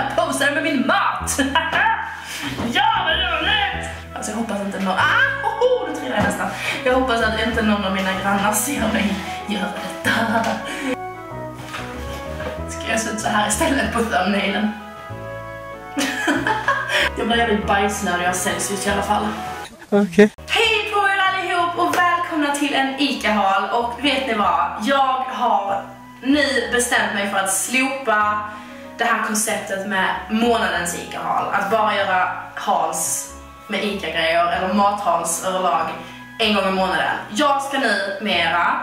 Jag posar med min mat. Ja, vad roligt! Alltså jag hoppas inte någon... nu trillar jag nästan. Jag hoppas att inte någon av mina grannar ser mig göra detta. Ska jag se ut så här istället på thumbnailen? Jag blir jävligt bajsnödig av Celsius i alla fall. Okej. Hej på er allihop och välkomna till en Ica-haul. Och vet ni vad? Jag har nu bestämt mig för att slopa det här konceptet med månadens Ica-haul. Att bara göra hauls med Ica-grejer eller mathauls överlag en gång i månaden. Jag ska nu mera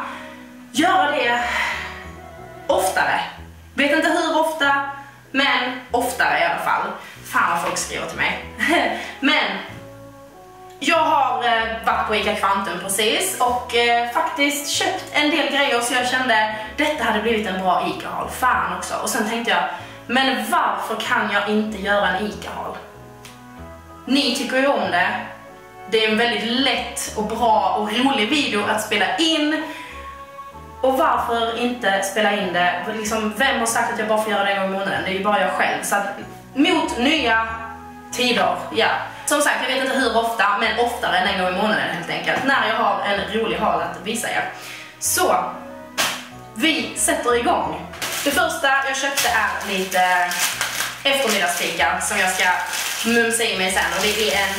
göra det oftare. Vet inte hur ofta, men oftare i alla fall. Fan vad folk skriver till mig. Men jag har varit på Ica Kvantum precis och faktiskt köpt en del grejer så jag kände detta hade blivit en bra Ica-haul. Fan också. Och sen tänkte jag, men varför kan jag inte göra en Ica-haul? Ni tycker ju om det. Det är en väldigt lätt och bra och rolig video att spela in. Och varför inte spela in det? Liksom, vem har sagt att jag bara får göra det en gång i månaden? Det är ju bara jag själv. Så att, mot nya tider, ja. Som sagt, jag vet inte hur ofta, men oftare än en gång i månaden helt enkelt. När jag har en rolig haul att visa er. Så, vi sätter igång. Det första jag köpte är lite eftermiddagsfika som jag ska mumsa i mig sen. Och det är en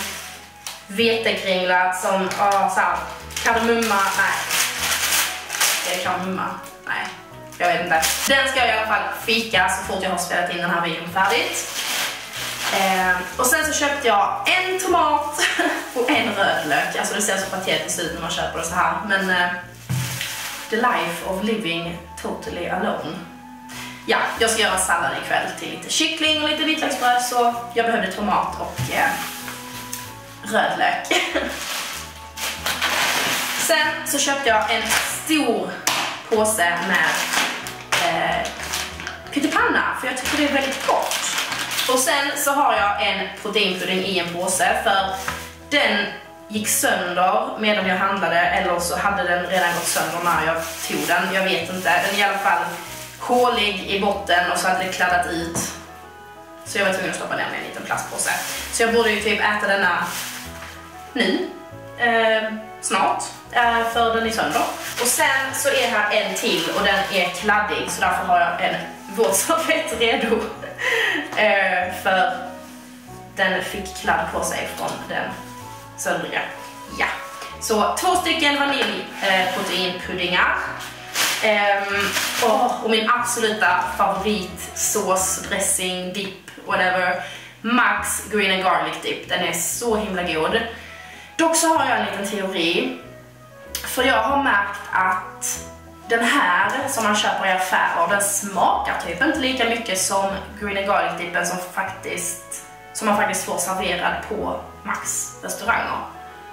vetekringla som, såhär, kardemumma, nej. Är det kardemumma? Nej, jag vet inte. Den ska jag i alla fall fika så fort jag har spelat in den här videon färdigt. Och sen så köpte jag en tomat och en rödlök. Alltså det ser så patetiskt ut när man köper det så här. Men the life of living totally alone. Ja, jag ska göra sallad ikväll till lite kyckling och lite vitlöksbröd. Så jag behövde tomat och rödlök. Sen så köpte jag en stor påse med pyttipanna. För jag tycker det är väldigt gott. Och sen så har jag en proteinpudding i en påse för den gick sönder medan jag handlade eller så hade den redan gått sönder när jag tog den. Jag vet inte. Den är i alla fall hålig i botten och så hade det kladdat ut. Så jag var tvungen att stoppa ner med en liten plastpåse. Så jag borde ju typ äta denna nu. Snart. För den är sönder. Och sen så är här en till och den är kladdig så därför har jag en våtservett redo. För den fick kladd på sig från den söndriga. Ja. Så 2 stycken vaniljproteinpuddingar. Och min absoluta favoritsås, dressing, dip, whatever. Max green and garlic dip. Den är så himla god. Dock så har jag en liten teori. För jag har märkt att den här som man köper i affärer, den smakar typ inte lika mycket som green and garlic dippen som man faktiskt får serverad på Max restauranger.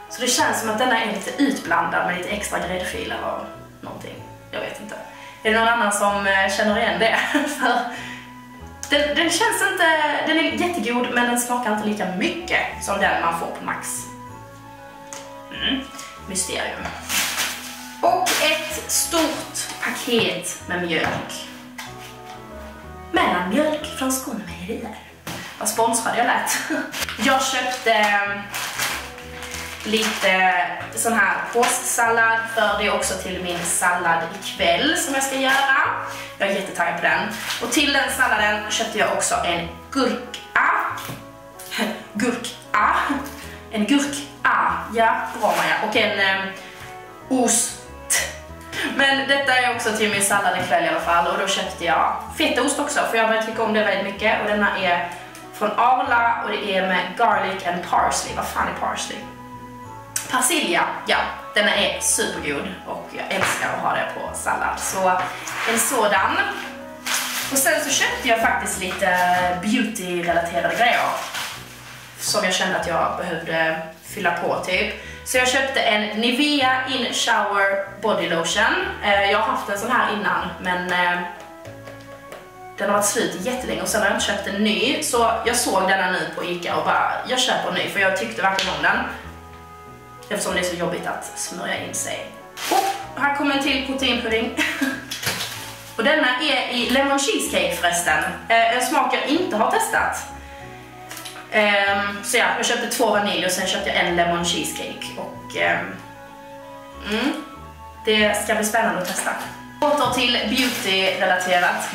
Så det känns som att denna är lite utblandad med lite extra gräddfiler och någonting. Jag vet inte. Är det någon annan som känner igen det? För den känns inte, den är jättegod men den smakar inte lika mycket som den man får på Max. Mysterium. Och ett stort paket med mjölk. Mellanmjölk från Skånemejerier. Vad sponsrad jag lät. Jag köpte lite sån här postsallad för det är också till min sallad ikväll som jag ska göra. Jag är jättetaggad på den. Och till den salladen köpte jag också en gurka. En gurka. Ja, bra Maja. Och en ost. Men detta är också till min sallad ikväll i alla fall. Och då köpte jag fetaost också. För jag börjar tycka om det väldigt mycket. Och denna är från Arla. Och det är med garlic and parsley. Vad fan är parsley? Persilja. Ja, denna är supergod. Och jag älskar att ha det på sallad. Så en sådan. Och sen så köpte jag faktiskt lite beauty-relaterade grejer. Som jag kände att jag behövde fylla på typ. Så jag köpte en Nivea In Shower Body Lotion. Jag har haft en sån här innan, men den har varit slut jättelänge och sen har jag inte köpt en ny. Så jag såg denna nu på Ica och bara, jag köper en ny för jag tyckte verkligen om den. Eftersom det är så jobbigt att smörja in sig. Och här kommer en till proteinpudding. Och denna är i lemon cheesecake förresten. En smak jag inte har testat. Så ja, jag köpte 2 vanilj och sen köpte jag en lemon cheesecake. Och det ska bli spännande att testa. Åter till beauty-relaterat.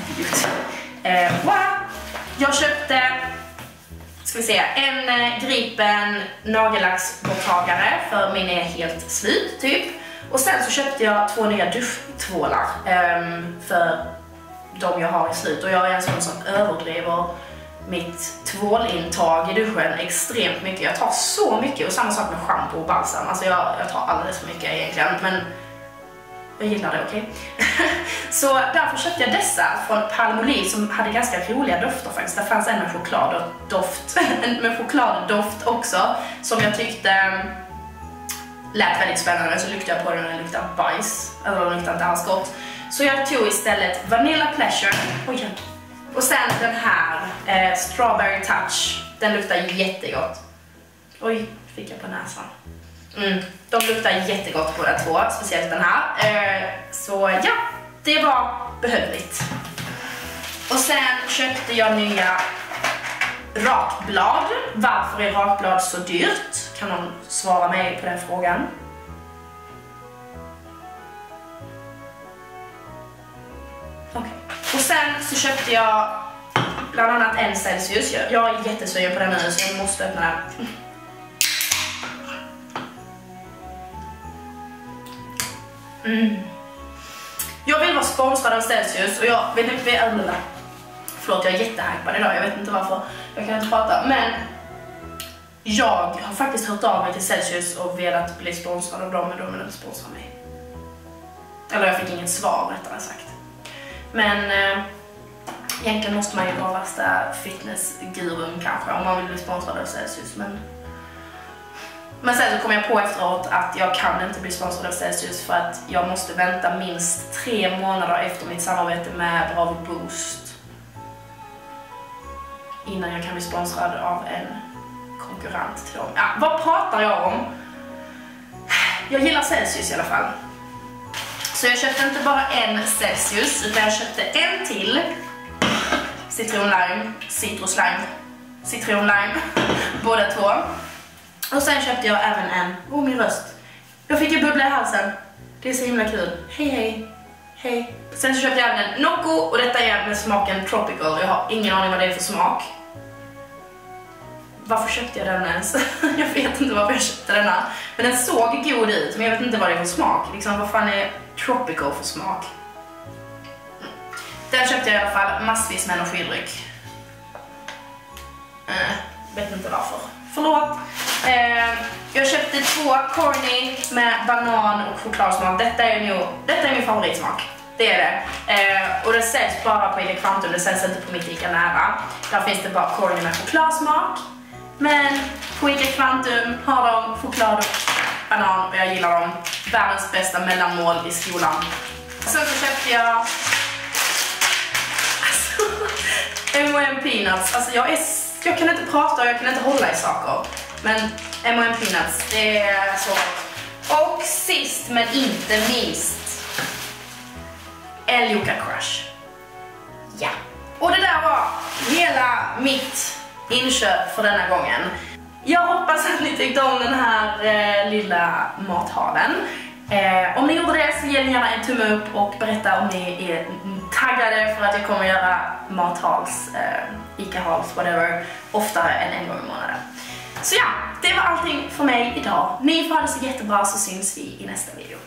Wow. Jag köpte, ska vi se, en Gripen nagellacksborttagare för min är helt slut typ. Och sen så köpte jag 2 nya duschtvålar för de jag har i slut. Och jag är en sån som överdriver mitt tvålintag i duschen extremt mycket. Jag tar så mycket, och samma sak med shampoo och balsam. Alltså jag tar alldeles för mycket egentligen, men jag gillar det, okej? Så därför köpte jag dessa från Palmolive som hade ganska roliga dofter faktiskt. Det fanns en med chokladdoft också som jag tyckte lät väldigt spännande. Så luktade jag på den och den luktade bajs. Eller den luktade inte alls gott. Så jag tog istället Vanilla Pleasure. Oj. Och sen den här Strawberry Touch. Den luktar jättegott. Oj, fick jag på näsan. De luktar jättegott båda två, speciellt den här. Så ja, det var behövligt. Och sen köpte jag nya rakblad. Varför är rakblad så dyrt? Kan någon svara mig på den frågan? Okej. Och sen så köpte jag bland annat en Celsius. Jag är jättesugen på den nu så jag måste öppna den. Jag vill vara sponsrad av Celsius och jag vet inte, förlåt jag är jättehypad idag, jag vet inte varför jag kan inte prata, men jag har faktiskt hört av mig till Celsius och velat bli sponsrad av dem, men de vill inte sponsra mig. Eller jag fick inget svar rättare sagt. Men egentligen måste man ju vara värsta fitnessgurun kanske om man vill bli sponsrad av Celsius, men sen så kom jag på efteråt att jag kan inte bli sponsrad av Celsius för att jag måste vänta minst 3 månader efter mitt samarbete med Bravo Boost innan jag kan bli sponsrad av en konkurrent till dem. Ja, vad pratar jag om? Jag gillar Celsius i alla fall. Så jag köpte inte bara en Celsius utan jag köpte en till citronlime, båda två. Och sen köpte jag även en, min röst. Jag fick ju bubbla i halsen. Det är så himla kul. Hej. Sen så köpte jag även en Nocco och detta är med smaken Tropical. Jag har ingen aning vad det är för smak. Varför köpte jag den ens? Jag vet inte varför jag köpte denna. Men den såg god ut, men jag vet inte vad det är för smak. Liksom, vad fan är Tropical för smak? Den köpte jag i alla fall massvis med energidryck. Vet inte varför. Förlåt. Jag köpte 2 corny med banan och chokladsmak. Detta är min favoritsmak. Det är det. Och det säljs bara på Ica Quantum. Det säljs inte på mitt Ica nära. Där finns det bara corny med chokladsmak. Men på Ica Quantum har de choklad och banan och jag gillar dem. Världens bästa mellanmål i skolan. Sen så köpte jag M&M Peanuts. Alltså jag kan inte prata och jag kan inte hålla i saker. Men M&M Peanuts, det är så. Och sist men inte minst, Elioka Crush. Ja. Och det där var hela mitt inköp för denna gången. Jag hoppas att ni tyckte om den här lilla mathalen. Om ni gjorde det så ge ni gärna en tumme upp och berätta om ni är taggade för att jag kommer göra mathals, Ica-hals, whatever, oftare än en gång i månaden. Så ja, det var allting för mig idag. Ni får ha det så jättebra så syns vi i nästa video.